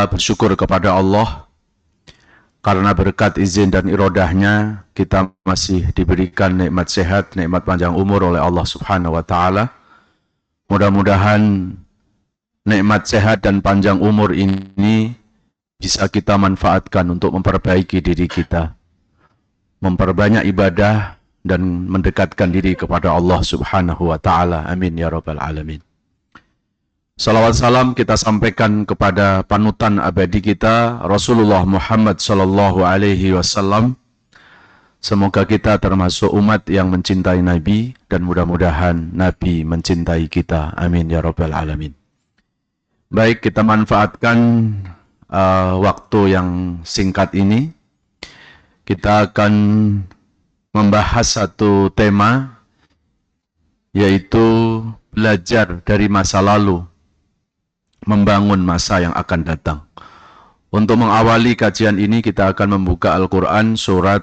bersyukur kepada Allah karena berkat izin dan irodahnya kita masih diberikan nikmat sehat, nikmat panjang umur oleh Allah Subhanahu wa Ta'ala. Mudah-mudahan nikmat sehat dan panjang umur ini bisa kita manfaatkan untuk memperbaiki diri kita, memperbanyak ibadah dan mendekatkan diri kepada Allah Subhanahu wa Ta'ala. Amin ya rabbal alamin. Salawat salam kita sampaikan kepada panutan abadi kita Rasulullah Muhammad sallallahu alaihi wasallam. Semoga kita termasuk umat yang mencintai Nabi dan mudah-mudahan Nabi mencintai kita. Amin ya rabbal alamin. Baik, kita manfaatkan waktu yang singkat ini. Kita akan membahas satu tema, yaitu belajar dari masa lalu, membangun masa yang akan datang. Untuk mengawali kajian ini, kita akan membuka Al-Quran surat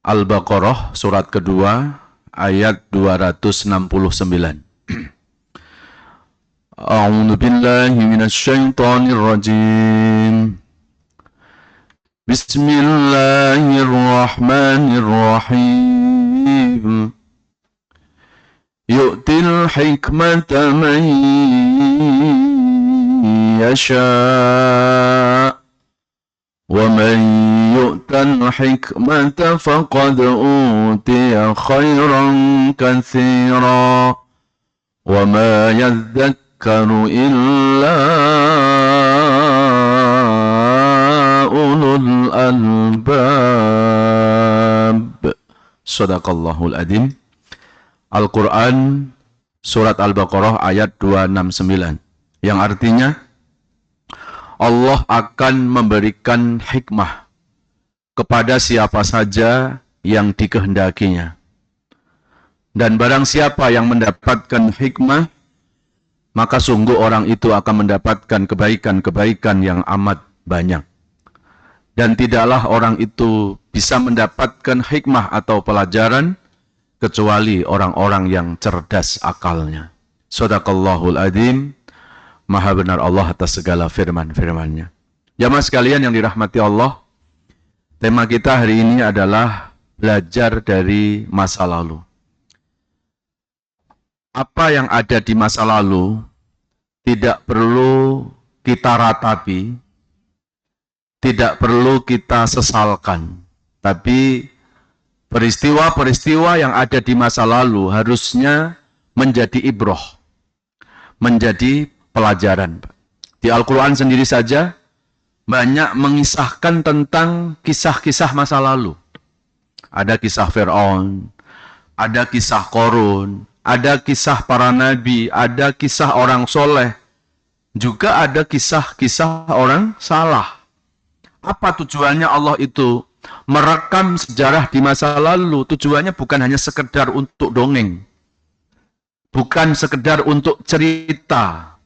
Al-Baqarah, surat kedua, ayat 269. A'udzu billahi minasyaitonir rajim. Bismillahirrahmanirrahim. Yu'til hikmata man yasha' wa man yu'tal hikmata faqad utiya khairan katsira wa ma yadhakkaru illa ulul albab. Shadaqallahul adzim. Al-Quran surat Al-Baqarah ayat 269, yang artinya Allah akan memberikan hikmah kepada siapa saja yang dikehendakinya. Dan barang siapa yang mendapatkan hikmah, maka sungguh orang itu akan mendapatkan kebaikan-kebaikan yang amat banyak. Dan tidaklah orang itu bisa mendapatkan hikmah atau pelajaran kecuali orang-orang yang cerdas akalnya. Shadaqallahul adzim. Maha benar Allah atas segala firman-firman-Nya. Jamaah sekalian yang dirahmati Allah, tema kita hari ini adalah belajar dari masa lalu. Apa yang ada di masa lalu tidak perlu kita ratapi, tidak perlu kita sesalkan, tapi peristiwa-peristiwa yang ada di masa lalu harusnya menjadi ibroh, menjadi pelajaran. Di Al-Quran sendiri saja banyak mengisahkan tentang kisah-kisah masa lalu. Ada kisah Fir'aun, ada kisah Qarun, ada kisah para nabi, ada kisah orang soleh, juga ada kisah-kisah orang salah. Apa tujuannya Allah itu merekam sejarah di masa lalu? Tujuannya bukan hanya sekedar untuk dongeng, bukan sekedar untuk cerita,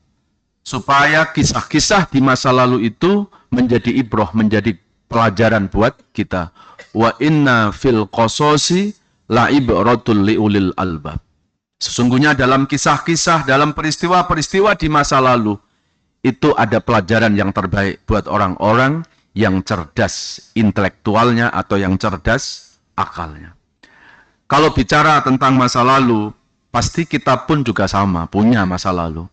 supaya kisah-kisah di masa lalu itu menjadi ibroh, menjadi pelajaran buat kita. Wa inna fil qasasi la ibratul liulil albab. Sesungguhnya dalam kisah-kisah, dalam peristiwa-peristiwa di masa lalu itu ada pelajaran yang terbaik buat orang-orang yang cerdas intelektualnya atau yang cerdas akalnya. Kalau bicara tentang masa lalu, pasti kita pun juga sama, punya masa lalu.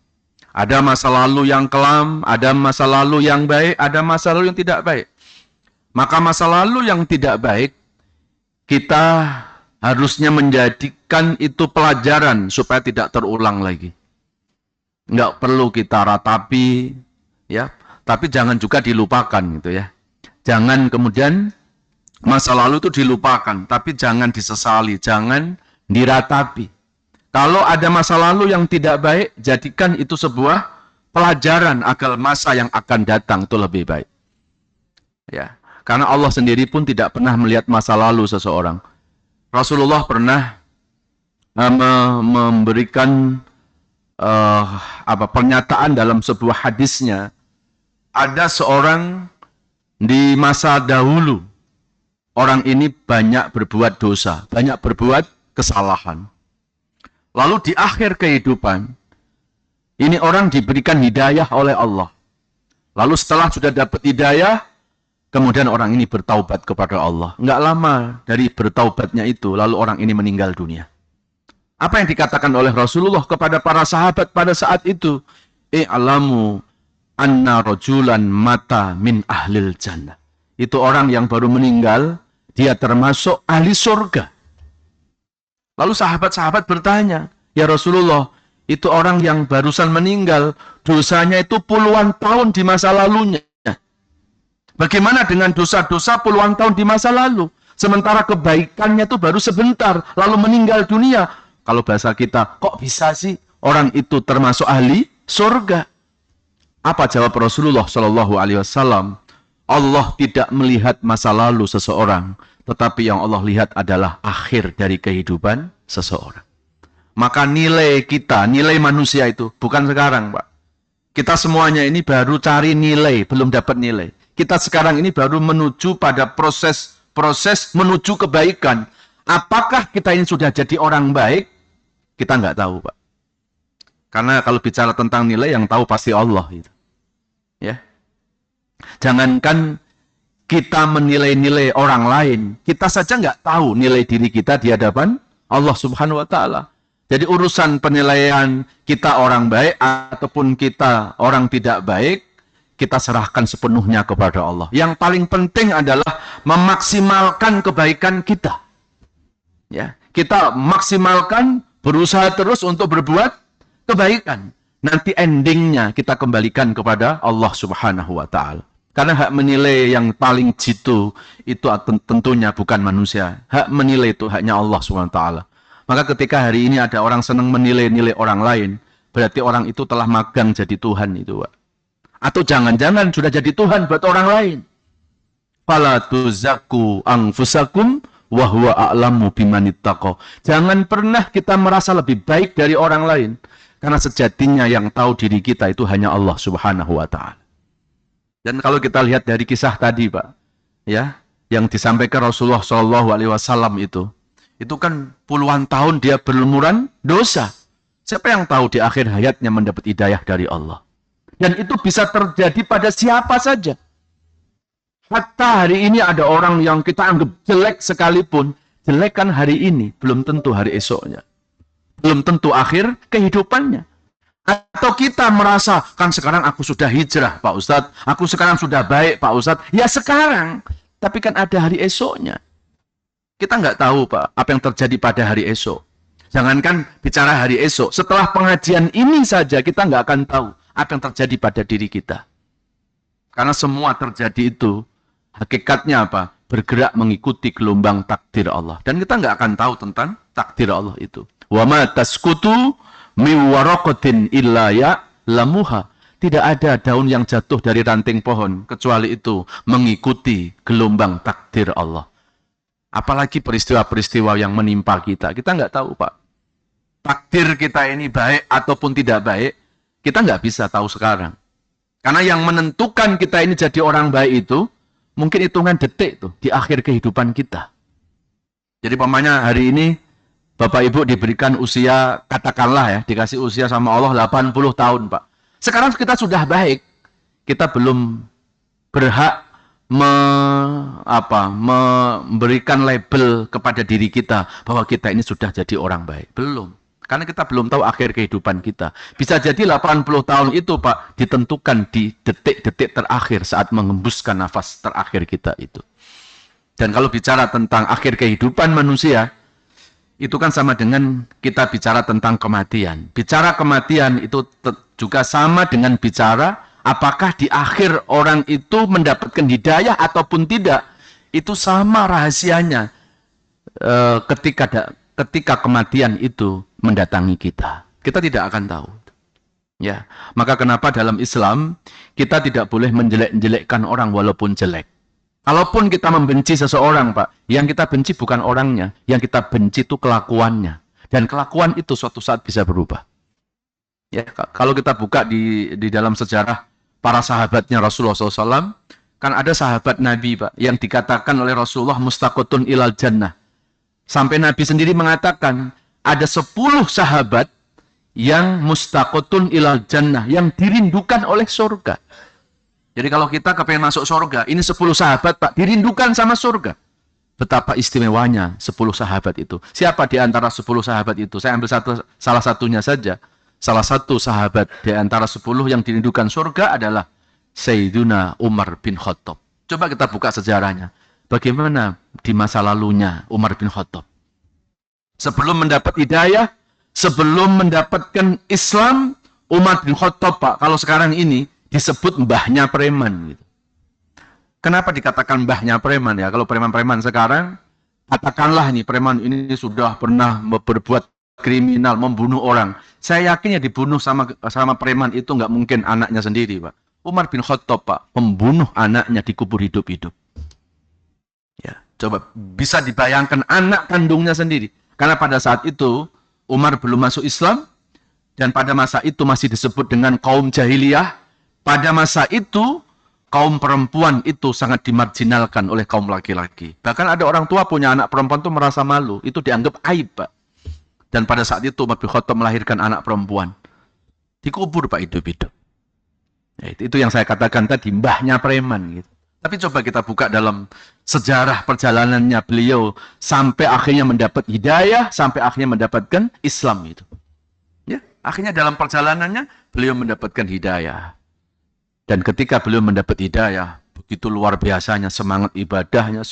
Ada masa lalu yang kelam, ada masa lalu yang baik, ada masa lalu yang tidak baik. Maka masa lalu yang tidak baik, kita harusnya menjadikan itu pelajaran supaya tidak terulang lagi. Nggak perlu kita ratapi, ya. Tapi jangan juga dilupakan gitu ya. Jangan kemudian masa lalu itu dilupakan, tapi jangan disesali, jangan diratapi. Kalau ada masa lalu yang tidak baik, jadikan itu sebuah pelajaran agar masa yang akan datang itu lebih baik. Ya, karena Allah sendiri pun tidak pernah melihat masa lalu seseorang. Rasulullah pernah memberikan pernyataan dalam sebuah hadisnya. Ada seorang di masa dahulu, orang ini banyak berbuat dosa, banyak berbuat kesalahan. Lalu di akhir kehidupan, ini orang diberikan hidayah oleh Allah. Lalu setelah sudah dapat hidayah, kemudian orang ini bertaubat kepada Allah. Enggak lama dari bertaubatnya itu, lalu orang ini meninggal dunia. Apa yang dikatakan oleh Rasulullah kepada para sahabat pada saat itu? I'lamu anna rajulan mata min ahlil jannah. Itu orang yang baru meninggal, dia termasuk ahli surga. Lalu sahabat-sahabat bertanya, ya Rasulullah, itu orang yang barusan meninggal, dosanya itu puluhan tahun di masa lalunya. Bagaimana dengan dosa-dosa puluhan tahun di masa lalu? Sementara kebaikannya itu baru sebentar, lalu meninggal dunia. Kalau bahasa kita, kok bisa sih orang itu termasuk ahli surga? Apa jawab Rasulullah Shallallahu Alaihi Wasallam? Allah tidak melihat masa lalu seseorang, tetapi yang Allah lihat adalah akhir dari kehidupan seseorang. Maka nilai kita, nilai manusia itu bukan sekarang, Pak. Kita semuanya ini baru cari nilai, belum dapat nilai. Kita sekarang ini baru menuju pada proses menuju kebaikan. Apakah kita ini sudah jadi orang baik? Kita nggak tahu, Pak. Karena kalau bicara tentang nilai, yang tahu pasti Allah. Gitu. Ya. Jangankan kita menilai-nilai orang lain, kita saja nggak tahu nilai diri kita di hadapan Allah Subhanahu wa Ta'ala. Jadi urusan penilaian kita orang baik ataupun kita orang tidak baik, kita serahkan sepenuhnya kepada Allah. Yang paling penting adalah memaksimalkan kebaikan kita. Ya, kita maksimalkan, berusaha terus untuk berbuat kebaikan. Nanti endingnya kita kembalikan kepada Allah Subhanahu wa Ta'ala. Karena hak menilai yang paling jitu itu tentunya bukan manusia. Hak menilai itu haknya Allah Subhanahu wa Ta'ala. Maka ketika hari ini ada orang senang menilai-nilai orang lain, berarti orang itu telah magang jadi Tuhan itu, Pak. Atau jangan-jangan sudah jadi Tuhan buat orang lain. Fala tuzakku anfusakum wa huwa a'lamu bimanittaqo. Jangan pernah kita merasa lebih baik dari orang lain. Karena sejatinya yang tahu diri kita itu hanya Allah Subhanahu wa Ta'ala. Dan kalau kita lihat dari kisah tadi, Pak, ya, yang disampaikan Rasulullah Shallallahu Alaihi Wasallam itu kan puluhan tahun dia berlumuran dosa. Siapa yang tahu di akhir hayatnya mendapat hidayah dari Allah? Dan itu bisa terjadi pada siapa saja. Hatta hari ini ada orang yang kita anggap jelek sekalipun, jelek kan hari ini, belum tentu hari esoknya. Belum tentu akhir kehidupannya. Atau kita merasa, kan sekarang aku sudah hijrah, Pak Ustadz. Aku sekarang sudah baik, Pak Ustadz. Ya sekarang, tapi kan ada hari esoknya. Kita nggak tahu, Pak, apa yang terjadi pada hari esok. Jangankan bicara hari esok, setelah pengajian ini saja kita nggak akan tahu apa yang terjadi pada diri kita. Karena semua terjadi itu, hakikatnya apa? Bergerak mengikuti gelombang takdir Allah. Dan kita nggak akan tahu tentang takdir Allah itu. Wa ma tasqutu min waraqatin illa ya'lamuha. Tidak ada daun yang jatuh dari ranting pohon kecuali itu mengikuti gelombang takdir Allah. Apalagi peristiwa-peristiwa yang menimpa kita. Kita nggak tahu, Pak. Takdir kita ini baik ataupun tidak baik, kita nggak bisa tahu sekarang. Karena yang menentukan kita ini jadi orang baik itu, mungkin hitungan detik tuh di akhir kehidupan kita. Jadi pamannya hari ini, Bapak Ibu diberikan usia, katakanlah ya, dikasih usia sama Allah 80 tahun, Pak. Sekarang kita sudah baik, kita belum berhak memberikan label kepada diri kita bahwa kita ini sudah jadi orang baik. Belum. Karena kita belum tahu akhir kehidupan kita. Bisa jadi 80 tahun itu, Pak, ditentukan di detik-detik terakhir saat mengembuskan nafas terakhir kita itu. Dan kalau bicara tentang akhir kehidupan manusia, itu kan sama dengan kita bicara tentang kematian. Bicara kematian itu juga sama dengan bicara apakah di akhir orang itu mendapatkan hidayah ataupun tidak. Itu sama rahasianya ketika kematian itu mendatangi kita. Kita tidak akan tahu. Ya, maka kenapa dalam Islam kita tidak boleh menjelek-jelekkan orang walaupun jelek. Kalaupun kita membenci seseorang, Pak, yang kita benci bukan orangnya, yang kita benci itu kelakuannya. Dan kelakuan itu suatu saat bisa berubah. Ya, kalau kita buka di dalam sejarah para sahabatnya Rasulullah SAW, kan ada sahabat Nabi, Pak, yang dikatakan oleh Rasulullah mustaqotun ilal jannah. Sampai Nabi sendiri mengatakan, ada 10 sahabat yang mustaqotun ilal jannah, yang dirindukan oleh surga. Jadi kalau kita kepengen masuk surga, ini 10 sahabat Pak, dirindukan sama surga. Betapa istimewanya 10 sahabat itu. Siapa di antara 10 sahabat itu? Saya ambil salah satunya saja. Salah satu sahabat di antara 10 yang dirindukan surga adalah Sayyiduna Umar bin Khattab. Coba kita buka sejarahnya. Bagaimana di masa lalunya Umar bin Khattab? Sebelum mendapat hidayah, sebelum mendapatkan Islam, Umar bin Khattab Pak, kalau sekarang ini disebut mbahnya preman gitu. Kenapa dikatakan mbahnya preman ya? Kalau preman-preman sekarang, katakanlah nih preman ini sudah pernah berbuat kriminal, membunuh orang. Saya yakin ya dibunuh sama preman itu nggak mungkin anaknya sendiri Pak. Umar bin Khattab Pak, membunuh anaknya dikubur hidup-hidup. Ya, coba bisa dibayangkan anak kandungnya sendiri. Karena pada saat itu Umar belum masuk Islam dan pada masa itu masih disebut dengan kaum jahiliyah. Pada masa itu, kaum perempuan itu sangat dimarginalkan oleh kaum laki-laki. Bahkan ada orang tua punya anak perempuan itu merasa malu. Itu dianggap aib, Pak. Dan pada saat itu, Umar bin Khattab melahirkan anak perempuan. Dikubur, Pak, hidup-hidup. Ya, itu yang saya katakan tadi, mbahnya preman. Gitu. Tapi coba kita buka dalam sejarah perjalanannya beliau sampai akhirnya mendapat hidayah, sampai akhirnya mendapatkan Islam itu. Ya, akhirnya dalam perjalanannya, beliau mendapatkan hidayah. Dan ketika beliau mendapat hidayah, begitu luar biasanya semangat ibadahnya,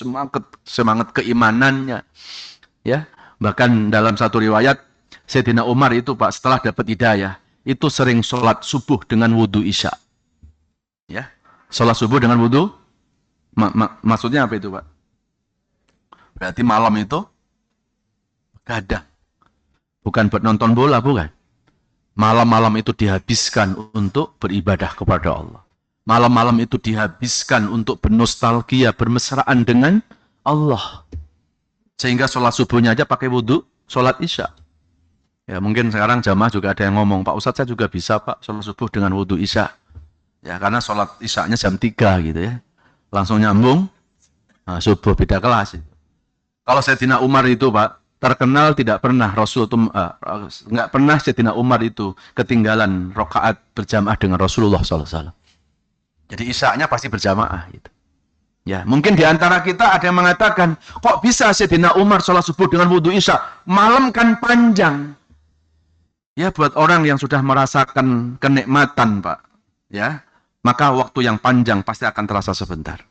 semangat keimanannya. Ya, bahkan dalam satu riwayat, Sayyidina Umar itu Pak, setelah dapat hidayah, itu sering sholat subuh dengan wudhu isya. Ya, sholat subuh dengan wudhu, maksudnya apa itu Pak? Berarti malam itu begadang. Bukan buat nonton bola, bukan. Malam-malam itu dihabiskan untuk beribadah kepada Allah. Malam-malam itu dihabiskan untuk bernostalgia, bermesraan dengan Allah. Sehingga sholat subuhnya aja pakai wudhu, sholat isya. Ya mungkin sekarang jamaah juga ada yang ngomong, Pak Ustadz saya juga bisa Pak, sholat subuh dengan wudhu isya. Ya karena sholat isyanya jam 3 gitu ya. Langsung nyambung, nah, subuh beda kelas. Kalau Sayyidina Umar itu Pak, terkenal tidak pernah Rasul itu nggak pernah Sayyidina Umar itu ketinggalan rakaat berjamaah dengan Rasulullah SAW. Jadi isyanya pasti berjamaah gitu. Ya, mungkin di antara kita ada yang mengatakan, kok bisa Sayyidina Umar sholat subuh dengan wudhu isya? Malam kan panjang. Ya, buat orang yang sudah merasakan kenikmatan, Pak. Ya, maka waktu yang panjang pasti akan terasa sebentar.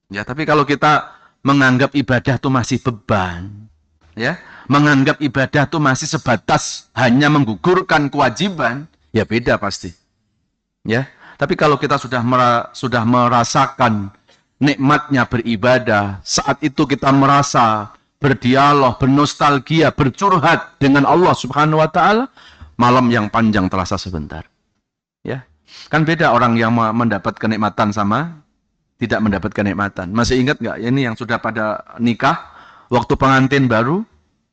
Ya, tapi kalau kita menganggap ibadah itu masih beban, ya, menganggap ibadah itu masih sebatas hanya menggugurkan kewajiban, ya beda pasti. Ya, tapi kalau kita sudah merasakan nikmatnya beribadah, saat itu kita merasa berdialog, bernostalgia, bercurhat dengan Allah Subhanahu wa taala, malam yang panjang terasa sebentar. Ya. Kan beda orang yang mendapat kenikmatan sama tidak mendapat kenikmatan. Masih ingat nggak ini yang sudah pada nikah, waktu pengantin baru,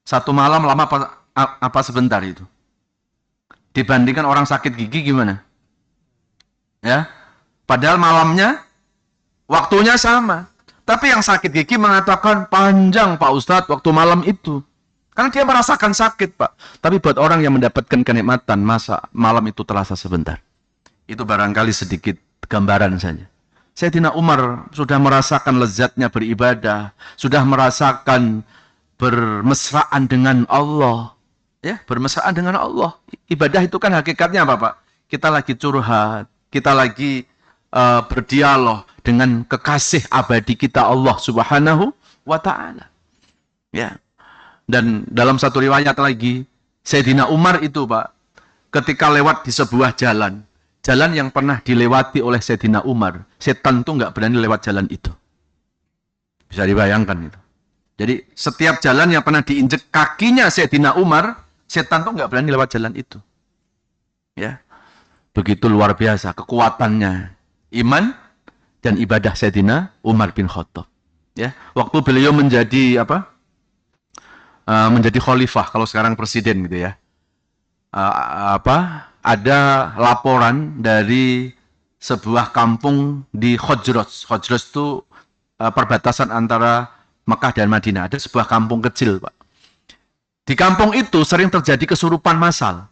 satu malam lama apa sebentar itu? Dibandingkan orang sakit gigi gimana? Ya. Padahal malamnya waktunya sama. Tapi yang sakit gigi mengatakan panjang Pak Ustadz waktu malam itu. Karena dia merasakan sakit Pak. Tapi buat orang yang mendapatkan kenikmatan, masa malam itu terasa sebentar. Itu barangkali sedikit gambaran saja. Sayyidina Umar sudah merasakan lezatnya beribadah. Sudah merasakan bermesraan dengan Allah. Ya, bermesraan dengan Allah. Ibadah itu kan hakikatnya apa Pak? Kita lagi curhat. Kita lagi berdialog dengan kekasih abadi kita Allah Subhanahu wa taala. Ya. Dan dalam satu riwayat lagi, Sayyidina Umar itu, Pak, ketika lewat di sebuah jalan yang pernah dilewati oleh Sayyidina Umar, setan tuh nggak berani lewat jalan itu. Bisa dibayangkan itu. Jadi setiap jalan yang pernah diinjek kakinya Sayyidina Umar, setan tuh nggak berani lewat jalan itu. Ya. Begitu luar biasa kekuatannya iman dan ibadah Sayyidina Umar bin Khattab. Ya, waktu beliau menjadi menjadi khalifah, kalau sekarang presiden gitu ya. Ada laporan dari sebuah kampung di Khojros. Khojros itu perbatasan antara Mekah dan Madinah. Ada sebuah kampung kecil, Pak. Di kampung itu sering terjadi kesurupan massal.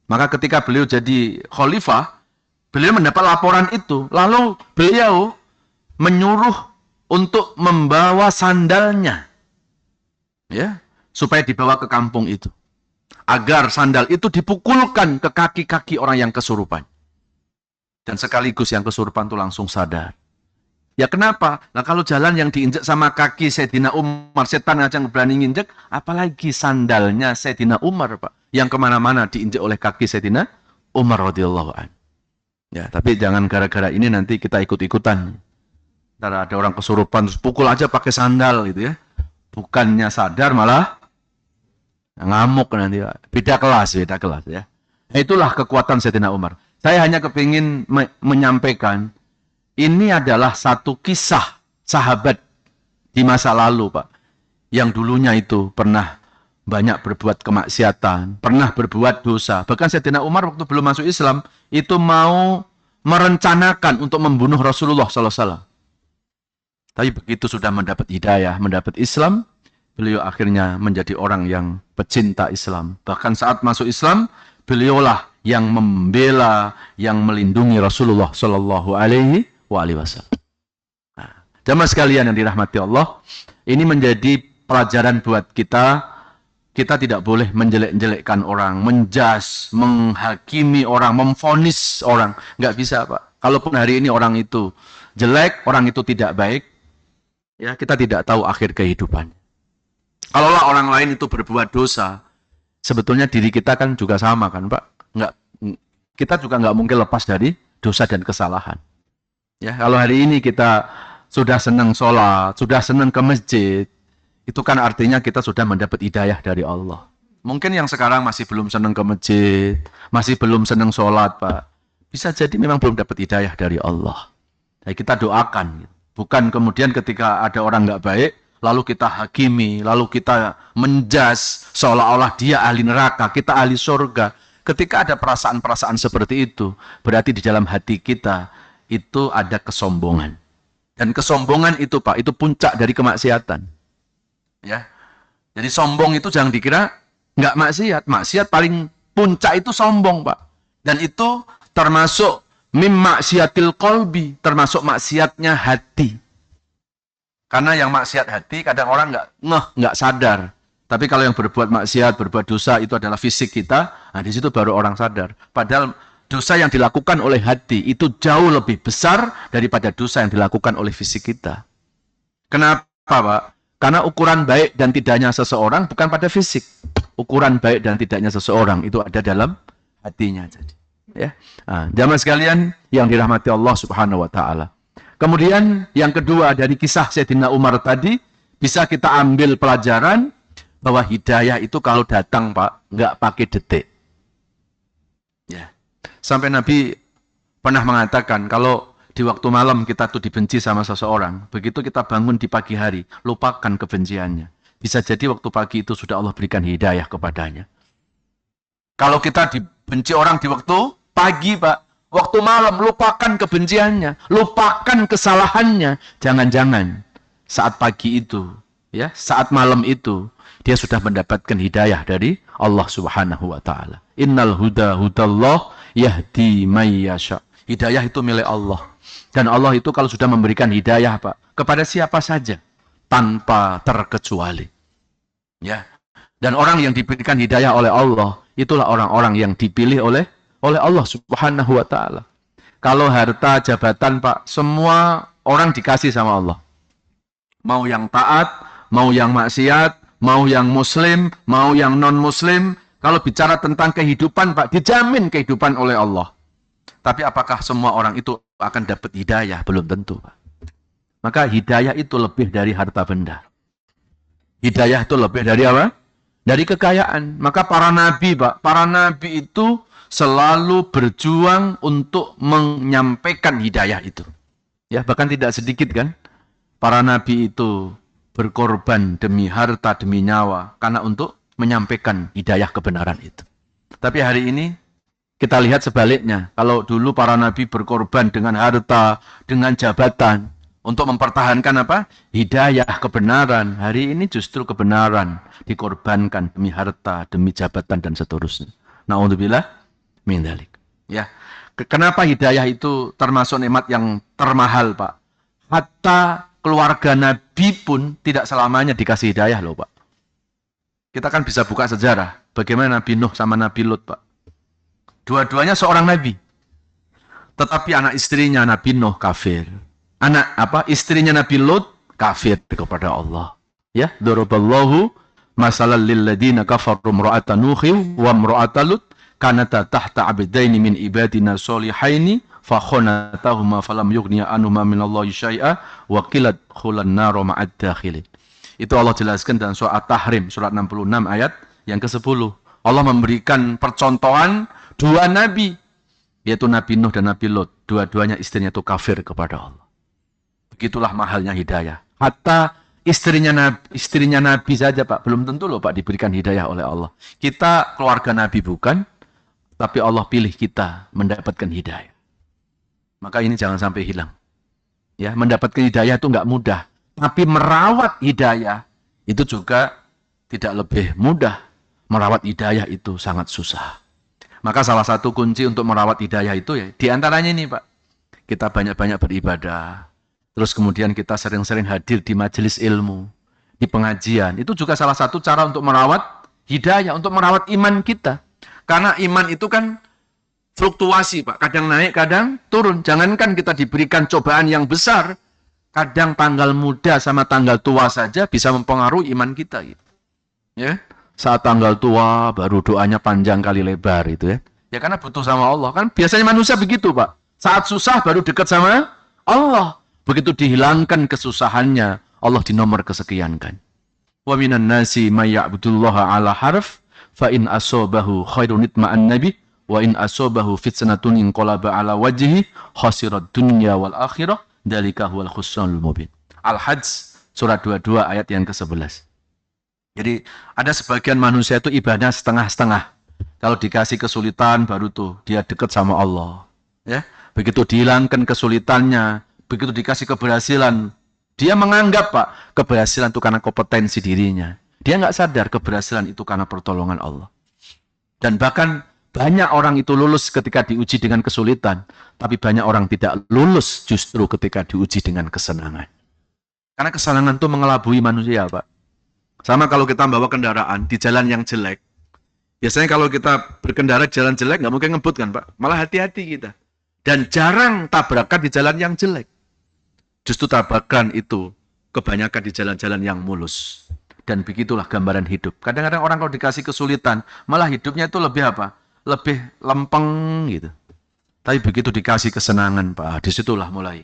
Maka ketika beliau jadi khalifah, Beliau mendapat laporan itu, lalu beliau menyuruh untuk membawa sandalnya, ya, supaya dibawa ke kampung itu, agar sandal itu dipukulkan ke kaki-kaki orang yang kesurupan. Dan sekaligus yang kesurupan itu langsung sadar. Ya kenapa? Nah kalau jalan yang diinjak sama kaki Sayyidina Umar, setan aja berani nginjek, apalagi sandalnya Sayyidina Umar, Pak, yang kemana-mana diinjak oleh kaki Sayyidina Umar radhiyallahu anhu. Ya, tapi jangan gara-gara ini nanti kita ikut-ikutan. Ntar ada orang kesurupan, terus pukul aja pakai sandal gitu ya. Bukannya sadar malah ngamuk nanti, Pak. Beda kelas ya. Nah, itulah kekuatan Sayyidina Umar. Saya hanya kepingin menyampaikan, ini adalah satu kisah sahabat di masa lalu, Pak. Yang dulunya itu pernah banyak berbuat kemaksiatan, pernah berbuat dosa. Bahkan Sayyidina Umar waktu belum masuk Islam, itu mau merencanakan untuk membunuh Rasulullah SAW. Tapi begitu sudah mendapat hidayah, mendapat Islam, beliau akhirnya menjadi orang yang pecinta Islam. Bahkan saat masuk Islam, beliaulah yang membela, yang melindungi Rasulullah Shallallahu Alaihi Wasallam. Nah, jamaah sekalian yang dirahmati Allah, ini menjadi pelajaran buat kita. Kita tidak boleh menjelek-jelekkan orang, menjas, menghakimi orang, memvonis orang. Nggak bisa, Pak. Kalaupun hari ini orang itu jelek, orang itu tidak baik, ya kita tidak tahu akhir kehidupan. Kalaulah orang lain itu berbuat dosa, sebetulnya diri kita kan juga sama kan, Pak. Kita juga nggak mungkin lepas dari dosa dan kesalahan. Ya, kalau hari ini kita sudah senang sholat, sudah senang ke masjid, itu kan artinya kita sudah mendapat hidayah dari Allah. Mungkin yang sekarang masih belum senang ke masjid, masih belum senang sholat, Pak. Bisa jadi memang belum dapat hidayah dari Allah. Nah, kita doakan. Bukan kemudian ketika ada orang nggak baik, lalu kita hakimi, lalu kita menjas, seolah-olah dia ahli neraka, kita ahli surga. Ketika ada perasaan-perasaan seperti itu, berarti di dalam hati kita itu ada kesombongan. Dan kesombongan itu, Pak, itu puncak dari kemaksiatan. Ya. Jadi sombong itu jangan dikira nggak maksiat. Maksiat paling puncak itu sombong, Pak. Dan itu termasuk mim maksiatil qalbi, termasuk maksiatnya hati. Karena yang maksiat hati kadang orang nggak sadar. Tapi kalau yang berbuat maksiat, berbuat dosa itu adalah fisik kita, nah di situ baru orang sadar. Padahal dosa yang dilakukan oleh hati itu jauh lebih besar daripada dosa yang dilakukan oleh fisik kita. Kenapa, Pak? Karena ukuran baik dan tidaknya seseorang bukan pada fisik. Ukuran baik dan tidaknya seseorang itu ada dalam hatinya. Jadi, ya. Nah, jamaah sekalian yang dirahmati Allah Subhanahu wa taala. Kemudian yang kedua dari kisah Sayyidina Umar tadi, bisa kita ambil pelajaran bahwa hidayah itu kalau datang, Pak, nggak pakai detik. Ya. Sampai Nabi pernah mengatakan, kalau di waktu malam kita tuh dibenci sama seseorang, begitu kita bangun di pagi hari, lupakan kebenciannya. Bisa jadi waktu pagi itu sudah Allah berikan hidayah kepadanya. Kalau kita dibenci orang di waktu pagi, Pak, waktu malam lupakan kebenciannya, lupakan kesalahannya. Jangan-jangan saat pagi itu, ya, saat malam itu, dia sudah mendapatkan hidayah dari Allah Subhanahu wa taala. Innal huda hudallah yahdi may yasha. Hidayah itu milik Allah. Dan Allah itu kalau sudah memberikan hidayah, Pak, kepada siapa saja tanpa terkecuali. Ya. Dan orang yang diberikan hidayah oleh Allah, itulah orang-orang yang dipilih oleh Allah Subhanahu wa taala. Kalau harta, jabatan, Pak, semua orang dikasih sama Allah. Mau yang taat, mau yang maksiat, mau yang muslim, mau yang non-muslim, kalau bicara tentang kehidupan, Pak, dijamin kehidupan oleh Allah. Tapi apakah semua orang itu akan dapat hidayah? Belum tentu, Pak. Maka hidayah itu lebih dari harta benda. Hidayah itu lebih dari apa? Dari kekayaan. Maka para nabi, Pak, para nabi itu selalu berjuang untuk menyampaikan hidayah itu. Ya, bahkan tidak sedikit kan? Para nabi itu berkorban demi harta, demi nyawa, karena untuk menyampaikan hidayah kebenaran itu. Tapi hari ini, kita lihat sebaliknya. Kalau dulu para nabi berkorban dengan harta, dengan jabatan, untuk mempertahankan apa? Hidayah kebenaran. Hari ini justru kebenaran dikorbankan demi harta, demi jabatan, dan seterusnya. Na'udzubillah min dzalik. Ya. Kenapa hidayah itu termasuk nikmat yang termahal, Pak? Hatta keluarga Nabi pun tidak selamanya dikasih hidayah loh, Pak. Kita kan bisa buka sejarah. Bagaimana Nabi Nuh sama Nabi Lut, Pak. Dua-duanya seorang Nabi. Tetapi anak istrinya Nabi Nuh kafir. Istrinya Nabi Lut kafir kepada Allah. Ya, daraballahu masalal lil ladina kafaru imra'ata Nuhin wa imra'ata Lut kanata tahta abdaini min ibadina solihaini fa khonatahuma falam yughniya anhuma minallahi syai'a wa qilat khulan nar ma'ad dakhilin. Itu Allah jelaskan dalam surat At-Tahrim surat 66 ayat yang ke-10. Allah memberikan percontohan dua nabi, yaitu Nabi Nuh dan Nabi Lut. Dua-duanya istrinya itu kafir kepada Allah. Begitulah mahalnya hidayah. Hatta istrinya Nabi saja, Pak, belum tentu loh, Pak, diberikan hidayah oleh Allah. Kita keluarga Nabi bukan, tapi Allah pilih kita mendapatkan hidayah. Maka ini jangan sampai hilang. Ya, mendapatkan hidayah itu nggak mudah. Tapi merawat hidayah itu juga tidak lebih mudah. Merawat hidayah itu sangat susah. Maka salah satu kunci untuk merawat hidayah itu ya, diantaranya ini, Pak. Kita banyak-banyak beribadah. Terus kemudian kita sering-sering hadir di majelis ilmu, di pengajian. Itu juga salah satu cara untuk merawat hidayah, untuk merawat iman kita. Karena iman itu kan fluktuasi, Pak. Kadang naik, kadang turun. Jangankan kita diberikan cobaan yang besar, kadang tanggal muda sama tanggal tua saja bisa mempengaruhi iman kita. Gitu. Ya, saat tanggal tua baru doanya panjang kali lebar itu ya. Ya karena butuh sama Allah. Kan biasanya manusia begitu, Pak. Saat susah baru dekat sama Allah. Begitu dihilangkan kesusahannya, Allah di nomor kesekiankan. Wa minan nasi may ya'budullaha ala harf fa in asabahu khairun itma'an nabi wa in asabahu fitnatun inqalaba ala wajhihi khasirat dunya wal akhirah dzalika huwal khusranul mubin. Al-Hajj surat 22 ayat yang ke-11. Jadi ada sebagian manusia itu ibadah setengah-setengah. Kalau dikasih kesulitan baru tuh dia dekat sama Allah. Ya, begitu dihilangkan kesulitannya, begitu dikasih keberhasilan, dia menganggap, Pak, keberhasilan itu karena kompetensi dirinya. Dia nggak sadar keberhasilan itu karena pertolongan Allah. Dan bahkan banyak orang itu lulus ketika diuji dengan kesulitan, tapi banyak orang tidak lulus justru ketika diuji dengan kesenangan. Karena kesenangan itu mengelabui manusia, Pak. Sama kalau kita bawa kendaraan di jalan yang jelek. Biasanya kalau kita berkendara di jalan jelek, nggak mungkin ngebut kan, Pak. Malah hati-hati kita. Dan jarang tabrakan di jalan yang jelek. Justru tabrakan itu kebanyakan di jalan-jalan yang mulus. Dan begitulah gambaran hidup. Kadang-kadang orang kalau dikasih kesulitan, malah hidupnya itu lebih apa? Lebih lempeng gitu. Tapi begitu dikasih kesenangan, Pak, disitulah mulai.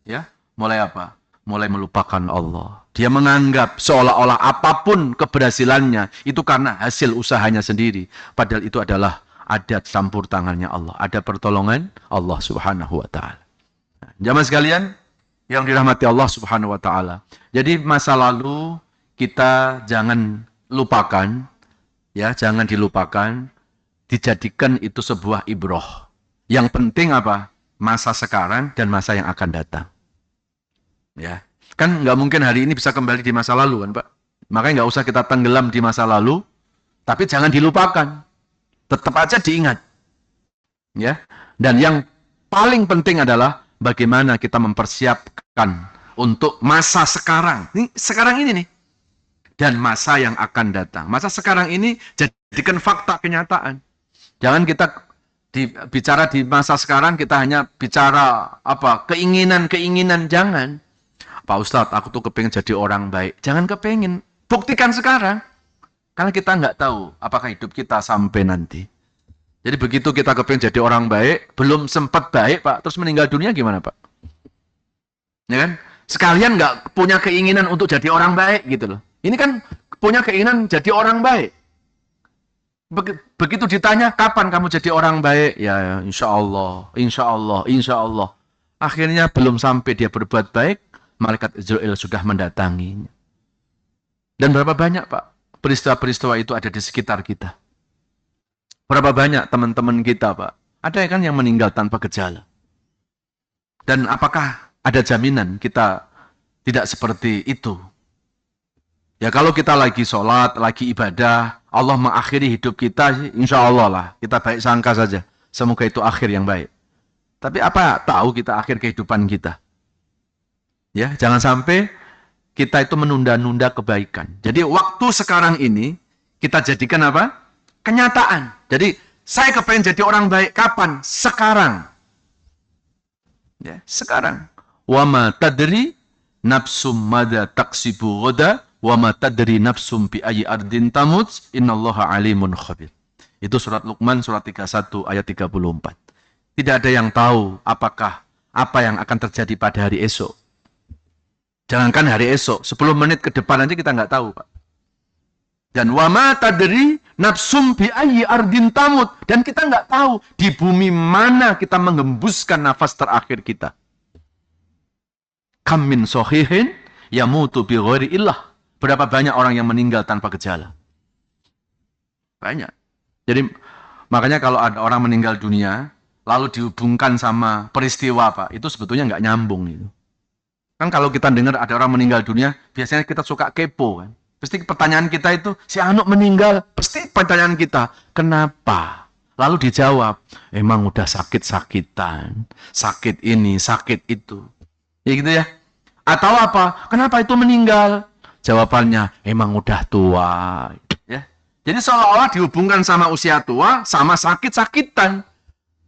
Ya, mulai apa? Mulai melupakan Allah. Dia menganggap seolah-olah apapun keberhasilannya itu karena hasil usahanya sendiri. Padahal itu adalah ada campur tangannya Allah. Ada pertolongan Allah subhanahu wa ta'ala. Nah, jamaah sekalian yang dirahmati Allah subhanahu wa ta'ala. Jadi masa lalu kita jangan lupakan, ya, jangan dilupakan, dijadikan itu sebuah ibroh. Yang penting apa? Masa sekarang dan masa yang akan datang. Ya, kan nggak mungkin hari ini bisa kembali di masa lalu kan, Pak. Makanya nggak usah kita tenggelam di masa lalu, tapi jangan dilupakan. Tetap aja diingat. Ya. Dan yang paling penting adalah bagaimana kita mempersiapkan untuk masa sekarang. Ini sekarang ini nih. Dan masa yang akan datang. Masa sekarang ini jadikan fakta kenyataan. Jangan kita bicara di masa sekarang kita hanya bicara apa? Keinginan-keinginan, jangan. Pak Ustadz, aku tuh kepengen jadi orang baik. Jangan kepengen. Buktikan sekarang. Karena kita nggak tahu apakah hidup kita sampai nanti. Jadi begitu kita kepengen jadi orang baik, belum sempat baik, Pak, terus meninggal dunia gimana, Pak? Ya kan? Sekalian nggak punya keinginan untuk jadi orang baik gitu loh. Ini kan punya keinginan jadi orang baik. Begitu ditanya, kapan kamu jadi orang baik? Ya, insya Allah, insya Allah, insya Allah. Akhirnya belum sampai dia berbuat baik, malaikat Israel sudah mendatanginya. Dan berapa banyak, Pak, peristiwa-peristiwa itu ada di sekitar kita. Berapa banyak teman-teman kita, Pak, ada kan yang meninggal tanpa gejala. Dan apakah ada jaminan kita tidak seperti itu? Ya kalau kita lagi sholat, lagi ibadah, Allah mengakhiri hidup kita, insya Allah lah, kita baik sangka saja. Semoga itu akhir yang baik. Tapi apa tahu kita akhir kehidupan kita? Ya, jangan sampai kita itu menunda-nunda kebaikan. Jadi waktu sekarang ini kita jadikan apa? Kenyataan. Jadi saya kepengen jadi orang baik kapan? Sekarang. Ya, sekarang. Wa ma tadri nafsum madza taksibu ghadan wa ma tadri nafsum bi ayyi ardin tamut innallaha alimun khabir. Itu surat Luqman surat 31 ayat 34. Tidak ada yang tahu apakah apa yang akan terjadi pada hari esok. Jangankan hari esok, 10 menit ke depan aja kita nggak tahu, Pak. Dan wa ma tadri nafsum bi ayyi ardin tamut, dan kita nggak tahu di bumi mana kita menghembuskan nafas terakhir kita. Kam min sahihin yamutu bi ghairi illah. Berapa banyak orang yang meninggal tanpa gejala? Banyak. Jadi makanya kalau ada orang meninggal dunia lalu dihubungkan sama peristiwa apa, itu sebetulnya nggak nyambung itu. Kan kalau kita dengar ada orang meninggal dunia, biasanya kita suka kepo kan. Pasti pertanyaan kita itu, si Anu meninggal, pasti pertanyaan kita, kenapa? Lalu dijawab, emang udah sakit-sakitan, sakit ini, sakit itu. Ya gitu ya. Atau apa? Kenapa itu meninggal? Jawabannya, emang udah tua. Ya. Jadi seolah-olah dihubungkan sama usia tua, sama sakit-sakitan.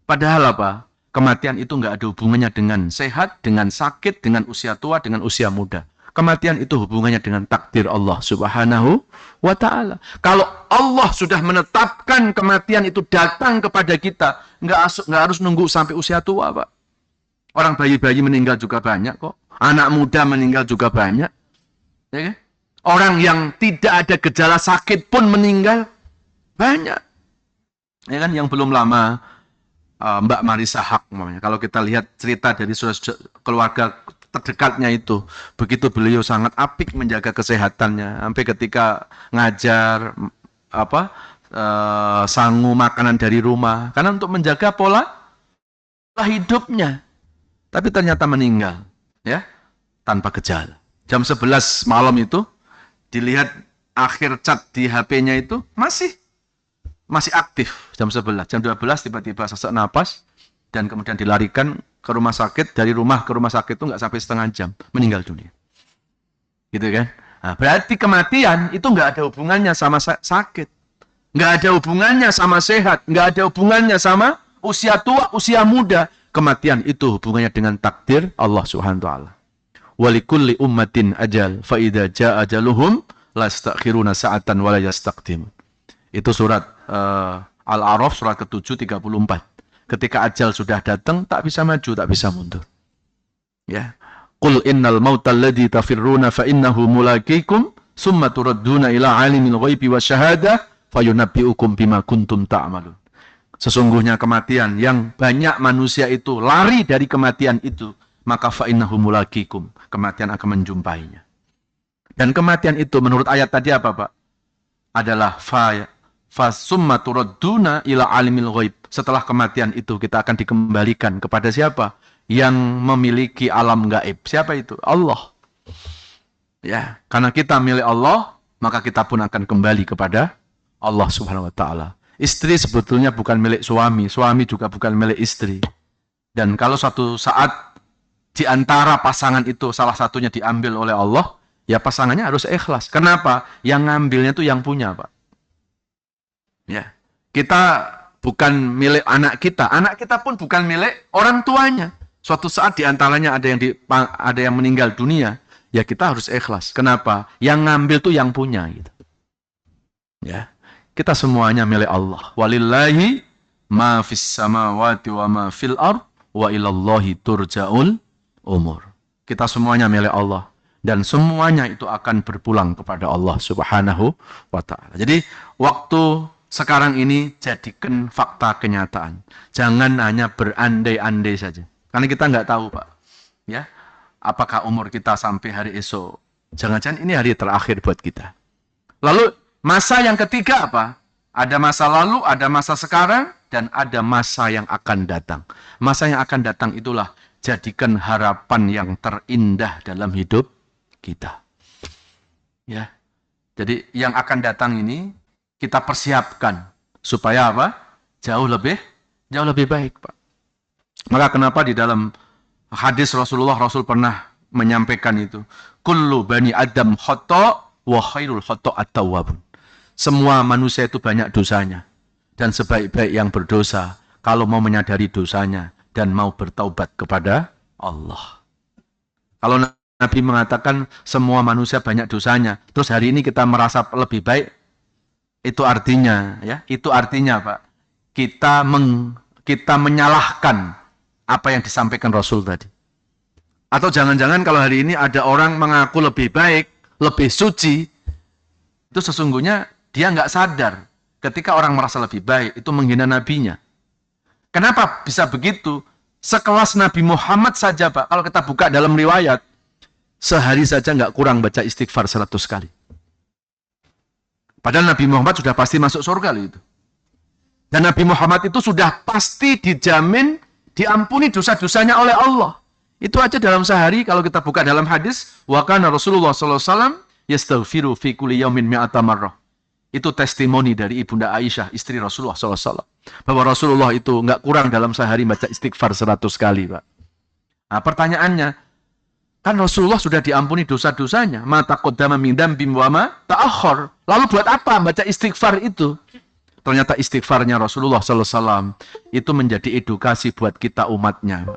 Padahal apa? Kematian itu nggak ada hubungannya dengan sehat, dengan sakit, dengan usia tua, dengan usia muda. Kematian itu hubungannya dengan takdir Allah Subhanahu wa Ta'ala. Kalau Allah sudah menetapkan kematian itu datang kepada kita, nggak harus nunggu sampai usia tua, Pak. Orang bayi-bayi meninggal juga banyak kok. Anak muda meninggal juga banyak. Ya kan? Orang yang tidak ada gejala sakit pun meninggal banyak. Ya kan? Yang belum lama Mbak Marisa Haq namanya. Kalau kita lihat cerita dari keluarga terdekatnya itu, begitu beliau sangat apik menjaga kesehatannya, sampai ketika ngajar sangu makanan dari rumah, karena untuk menjaga pola hidupnya. Tapi ternyata meninggal, ya, tanpa gejala. Jam 11 malam itu dilihat akhir cat di HP-nya itu masih aktif jam 11. Jam 12 tiba-tiba sesak napas dan kemudian dilarikan ke rumah sakit. Dari rumah ke rumah sakit itu nggak sampai setengah jam, meninggal dunia. Gitu kan? Nah, berarti kematian itu nggak ada hubungannya sama sakit. Nggak ada hubungannya sama sehat. Nggak ada hubungannya sama usia tua, usia muda. Kematian itu hubungannya dengan takdir Allah Subhanahu wa Ta'ala. Walikulli ummatin ajal fa idza jaa ajaluhum la yastakhiruna sa'atan wa la yastaqdimun. Itu surat Al-A'raf surat ke-7 34. Ketika ajal sudah datang, tak bisa maju, tak bisa mundur. Ya. Qul innal mautal ladzi tafirruna fa innahu mulaqikum summa turadduna ila alimil ghaibi wasyahadah fayunabbiukum bima kuntum ta'malun. Sesungguhnya kematian yang banyak manusia itu lari dari kematian itu, maka fa innahu mulaqikum, kematian akan menjumpainya. Dan kematian itu menurut ayat tadi apa, Pak? Adalah fasumma turadduna ila alimil ghaib. Setelah kematian itu kita akan dikembalikan kepada siapa? Yang memiliki alam gaib. Siapa itu? Allah. Ya, karena kita milik Allah, maka kita pun akan kembali kepada Allah Subhanahu wa Ta'ala. Istri sebetulnya bukan milik suami, suami juga bukan milik istri. Dan kalau suatu saat di antara pasangan itu salah satunya diambil oleh Allah, ya pasangannya harus ikhlas. Kenapa? Yang ngambilnya itu yang punya, Pak. Ya, kita bukan milik anak kita pun bukan milik orang tuanya. Suatu saat diantaranya ada yang meninggal dunia, ya kita harus ikhlas. Kenapa? Yang ngambil tuh yang punya, gitu. Ya, kita semuanya milik Allah. Walillahi ma fis samawati wa ma fil ard wa ilallahi turja'ul umur. Kita semuanya milik Allah. Dan semuanya itu akan berpulang kepada Allah Subhanahu wa Ta'ala. Jadi waktu sekarang ini jadikan fakta kenyataan. Jangan hanya berandai-andai saja. Karena kita nggak tahu, Pak. Ya, apakah umur kita sampai hari esok? Jangan-jangan ini hari terakhir buat kita. Lalu masa yang ketiga apa? Ada masa lalu, ada masa sekarang, dan ada masa yang akan datang. Masa yang akan datang itulah jadikan harapan yang terindah dalam hidup kita. Ya. Jadi yang akan datang ini kita persiapkan supaya apa? Jauh lebih baik, Pak. Maka kenapa di dalam hadis Rasul pernah menyampaikan itu, kullu bani Adam khata' wa khairul khata' at-tawwabun. Semua manusia itu banyak dosanya, dan sebaik-baik yang berdosa kalau mau menyadari dosanya dan mau bertaubat kepada Allah. Kalau Nabi mengatakan semua manusia banyak dosanya, terus hari ini kita merasa lebih baik, itu artinya Pak, kita menyalahkan apa yang disampaikan Rasul tadi. Atau jangan-jangan kalau hari ini ada orang mengaku lebih baik, lebih suci, itu sesungguhnya dia nggak sadar ketika orang merasa lebih baik, itu menghina nabinya. Kenapa bisa begitu? Sekelas Nabi Muhammad saja, Pak, kalau kita buka dalam riwayat, sehari saja nggak kurang baca istighfar 100 kali. Padahal Nabi Muhammad sudah pasti masuk surga itu. Dan Nabi Muhammad itu sudah pasti dijamin diampuni dosa-dosanya oleh Allah. Itu aja dalam sehari kalau kita buka dalam hadis, wa kana Rasulullah sallallahu alaihi wasallam yastaghfiru fi kulli yaumin mi'ata marrah. Itu testimoni dari Ibunda Aisyah, istri Rasulullah sallallahu alaihi wasallam, bahwa Rasulullah itu nggak kurang dalam sehari baca istighfar 100 kali, Pak. Nah, pertanyaannya, kan Rasulullah sudah diampuni dosa-dosanya, ma taqaddama min dzambin wa ma ta'akhkhar. Lalu buat apa baca istighfar itu? Ternyata istighfarnya Rasulullah sallallahu alaihi wasallam itu menjadi edukasi buat kita umatnya,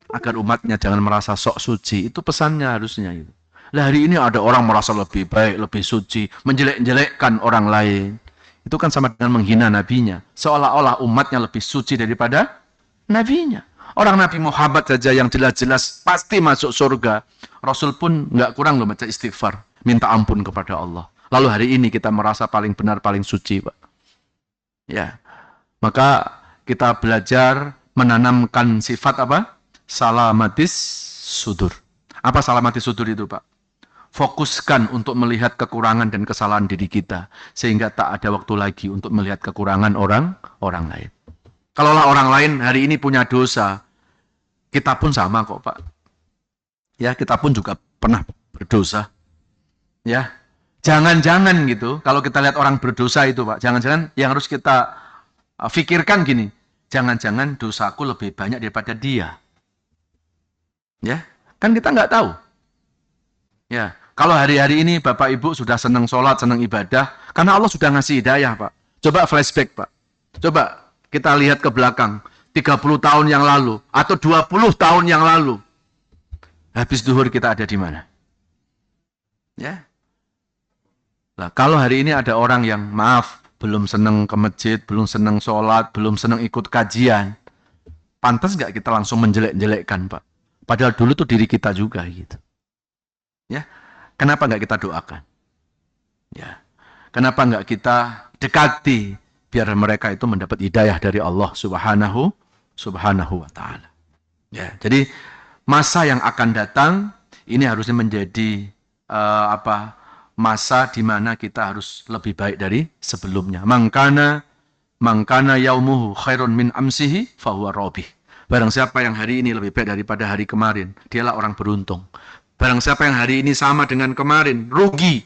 agar umatnya jangan merasa sok suci. Itu pesannya harusnya itu. Nah, hari ini ada orang merasa lebih baik, lebih suci, menjelek-jelekkan orang lain. Itu kan sama dengan menghina nabinya. Seolah-olah umatnya lebih suci daripada nabinya. Orang Nabi Muhammad saja yang jelas-jelas pasti masuk surga. Rasul pun nggak kurang loh baca istighfar, minta ampun kepada Allah. Lalu hari ini kita merasa paling benar, paling suci, Pak. Ya, maka kita belajar menanamkan sifat apa? Salamatis sudur. Apa salamatis sudur itu, Pak? Fokuskan untuk melihat kekurangan dan kesalahan diri kita, sehingga tak ada waktu lagi untuk melihat kekurangan orang lain. Kalaulah orang lain hari ini punya dosa, kita pun sama kok, Pak. Ya, kita pun juga pernah berdosa. Ya, jangan-jangan gitu, kalau kita lihat orang berdosa itu, Pak, jangan-jangan yang harus kita pikirkan gini, jangan-jangan dosaku lebih banyak daripada dia. Ya, kan kita nggak tahu. Ya, kalau hari-hari ini Bapak Ibu sudah senang sholat, senang ibadah, karena Allah sudah ngasih hidayah, Pak. Coba flashback, Pak. Coba kita lihat ke belakang, 30 tahun yang lalu, atau 20 tahun yang lalu. Habis duhur kita ada di mana? Ya. Nah, kalau hari ini ada orang yang, maaf, belum senang ke masjid, belum senang sholat, belum senang ikut kajian, pantas nggak kita langsung menjelek-jelekkan, Pak? Padahal dulu tuh diri kita juga, gitu. Ya, kenapa nggak kita doakan? Ya, kenapa nggak kita dekati biar mereka itu mendapat hidayah dari Allah Subhanahu wa Ta'ala. Ya, jadi masa yang akan datang ini harusnya menjadi masa di mana kita harus lebih baik dari sebelumnya. Mangkana yaumuhu khairun min amsihi fahuwa robih. Barang siapa yang hari ini lebih baik daripada hari kemarin, dialah orang beruntung. Barang siapa yang hari ini sama dengan kemarin, rugi.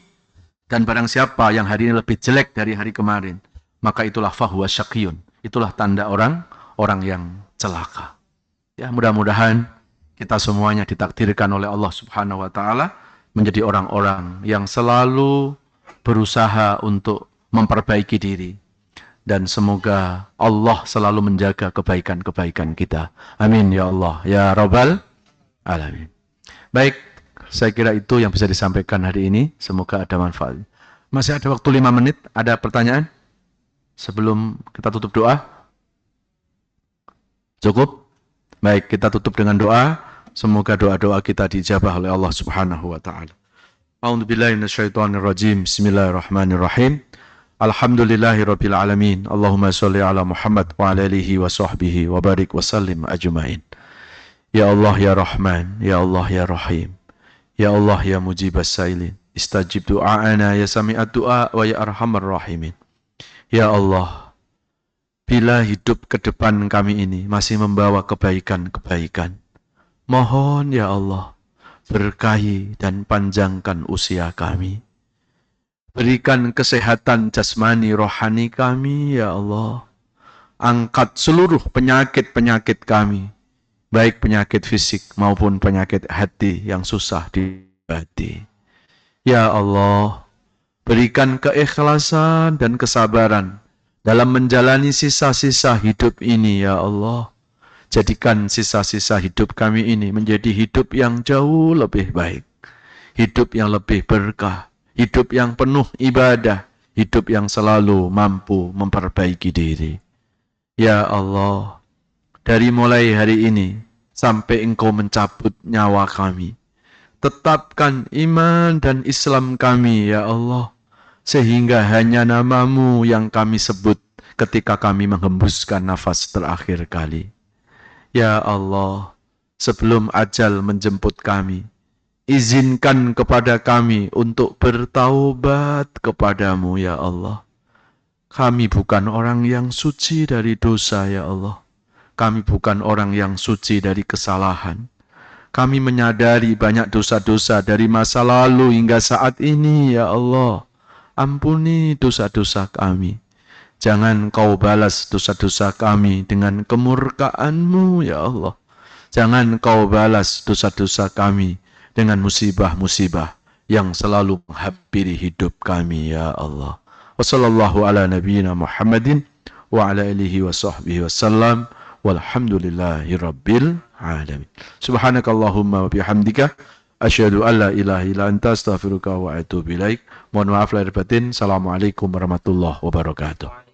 Dan barang siapa yang hari ini lebih jelek dari hari kemarin, maka itulah fahuwa syaqiyun. Itulah tanda orang yang celaka. Ya, mudah-mudahan kita semuanya ditakdirkan oleh Allah Subhanahu wa Ta'ala menjadi orang-orang yang selalu berusaha untuk memperbaiki diri. Dan semoga Allah selalu menjaga kebaikan-kebaikan kita. Amin ya Allah, ya Rabbal Alamin. Baik, saya kira itu yang bisa disampaikan hari ini. Semoga ada manfaat. Masih ada waktu 5 menit. Ada pertanyaan? Sebelum kita tutup doa? Cukup? Baik, kita tutup dengan doa. Semoga doa-doa kita dijabah oleh Allah Subhanahu wa Ta'ala. A'udzubillahi minasyaitonirrajim. Bismillahirrahmanirrahim. Alhamdulillahirabbil alamin. Allahumma shalli ala Muhammad wa ala alihi wa sahbihi wa barik wa sallim ajmain. Ya Allah ya Rahman, ya Allah ya Rahim. Ya Allah ya mujibas sailin. Istajib du'aana ya sami'at du'a wa ya arhamar rahimin. Ya Allah, bila hidup ke depan kami ini masih membawa kebaikan-kebaikan, mohon ya Allah, berkahi dan panjangkan usia kami. Berikan kesehatan jasmani rohani kami, ya Allah. Angkat seluruh penyakit-penyakit kami baik penyakit fisik maupun penyakit hati yang susah diobati. Ya Allah, berikan keikhlasan dan kesabaran dalam menjalani sisa-sisa hidup ini, ya Allah. Jadikan sisa-sisa hidup kami ini menjadi hidup yang jauh lebih baik. Hidup yang lebih berkah. Hidup yang penuh ibadah. Hidup yang selalu mampu memperbaiki diri. Ya Allah, dari mulai hari ini sampai Engkau mencabut nyawa kami, tetapkan iman dan Islam kami, ya Allah, sehingga hanya nama-Mu yang kami sebut ketika kami menghembuskan nafas terakhir kali. Ya Allah, sebelum ajal menjemput kami, izinkan kepada kami untuk bertaubat kepadamu, ya Allah. Kami bukan orang yang suci dari dosa, ya Allah. Kami bukan orang yang suci dari kesalahan. Kami menyadari banyak dosa-dosa dari masa lalu hingga saat ini, ya Allah. Ampuni dosa-dosa kami. Jangan Kau balas dosa-dosa kami dengan kemurkaan-Mu, ya Allah. Jangan Kau balas dosa-dosa kami dengan musibah-musibah yang selalu menghampiri hidup kami, ya Allah. Wassallallahu ala nabiyyina Muhammadin wa ala alihi wa sahbihi wasallam walhamdulillahi rabbil alamin. Subhanakallahumma wa bihamdika asyhadu an la ilaha illa anta astaghfiruka wa atubu ilaik. Mohon maaf lahir batin. Assalamualaikum warahmatullahi wabarakatuh.